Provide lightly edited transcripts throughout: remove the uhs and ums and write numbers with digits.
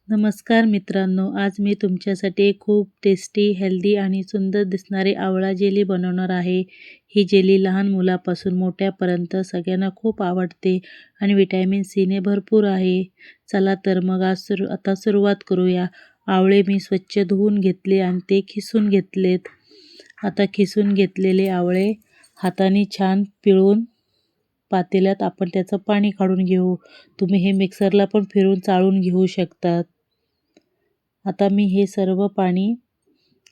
नमस्कार मित्रांनो, आज मी तुमच्यासाठी एक खूप टेस्टी, हेल्दी आणि सुंदर दिसणारी आवळा जेली बनवणार आहे. ही जेली लहान मुलापासून मोठ्यापर्यंत सगळ्यांना खूप आवडते आणि व्हिटॅमिन सीने भरपूर आहे. चला तर मग आता सुरुवात करूया. आवळे मी स्वच्छ धुवून घेतले आणि ते खिसून घेतलेत. आता खिसून घेतलेले आवळे हाताने छान पिळून पातेल्यात आपण त्याचं पाणी काढून घेऊ. तुम्ही हे मिक्सरला पण फिरवून चाळून घेऊ शकतात. आता मी हे सर्व पाणी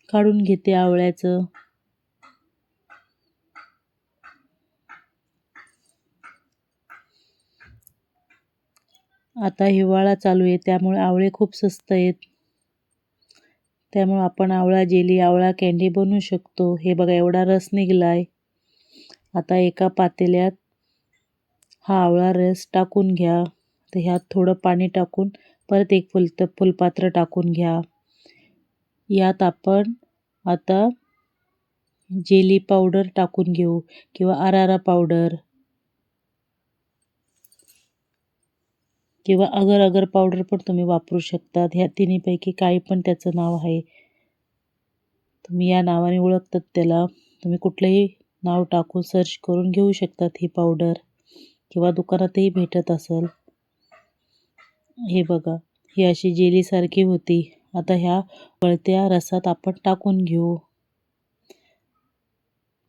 काढून घेते आवळ्याचं. आता हिवाळा चालू आहे त्यामुळे आवळे खूप स्वस्त आहेत. त्यामुळे आपण आवळा जेली, आवळा कँडी बनवू शकतो. हे बघा एवढा रस निघालाय. आता एका पातेल्यात हा आवळा रस टाकून घ्या. तर ह्यात थोडं पाणी टाकून परत एक फुलपात्र टाकून घ्या. यात आपण आता जेली पावडर टाकून घेऊ किंवा अरारा पावडर किंवा अगर अगर पावडर पण तुम्ही वापरू शकतात. ह्या तिन्हीपैकी काही पण त्याचं नाव आहे. तुम्ही या नावाने ओळखतात त्याला. तुम्ही कुठलंही नाव टाकून सर्च करून घेऊ शकतात ही पावडर किंवा दुकानातही भेटत असेल. हे बघा ही अशी जेलीसारखी होती. आता ह्या वळत्या रसात आपण टाकून घेऊ.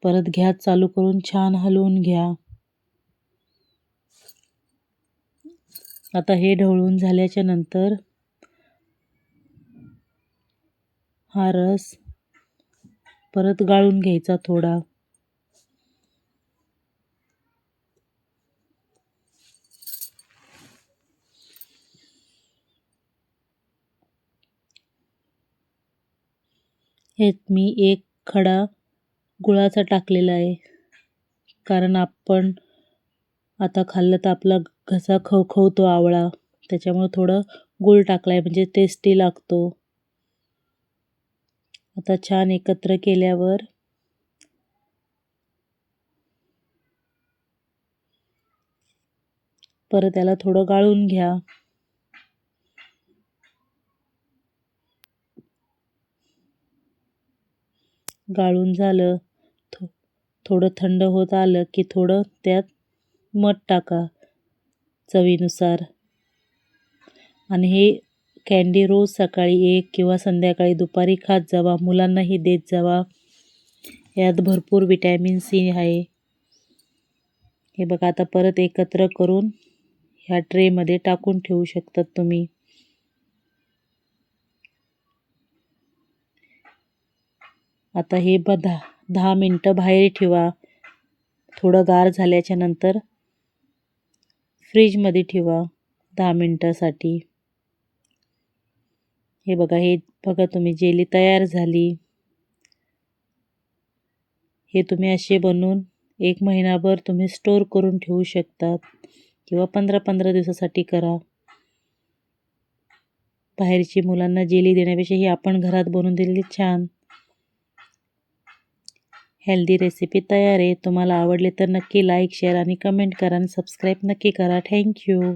परत गॅस चालू करून छान हलवून घ्या. आता हे ढवळून झाल्याच्या नंतर हा रस परत गाळून घ्यायचा थोडा. ह्यात मी एक खडा गुळाचा टाकलेला आहे, कारण आपण आता खाल्लं तर आपला घसा खवखवतो आवळा, त्याच्यामुळे थोडं गूळ टाकलाय म्हणजे टेस्टी लागतो. आता छान एकत्र केल्यावर परत त्याला थोडं गाळून घ्या. गाळून झालं, थोडं थंड होत आलं की थोडं त्यात मध टाका चवीनुसार. आणि हे कँडी रोज सकाळी एक किंवा संध्याकाळी दुपारी खात जावा. मुलांनाही देत जावा. यात भरपूर व्हिटॅमिन सी आहे. हे बघा आता परत एकत्र करून ह्या ट्रेमध्ये टाकून ठेवू शकतात तुम्ही. आता हे 10 मिनटं बाहेर ठेवा. थोडं गार झाल्याच्या नंतर फ्रीजमध्ये ठेवा 10 मिनटासाठी. हे बघा तुम्ही जेली तयार झाली. हे तुम्ही असे बनवून 1 महिनाभर तुम्ही स्टोर करून ठेवू शकतात किंवा 15-15 दिवसासाठी करा. बाहेरची मुलांना जेली देण्यापेक्षा ही आपण घरात बनवून दिलेली छान. हेल्दी रेसिपी तयार आहे. तुम्हाला आवडली तर नक्की लाईक, शेअर आणि कमेंट करा आणि सबस्क्राईब नक्की करा. थँक्यू.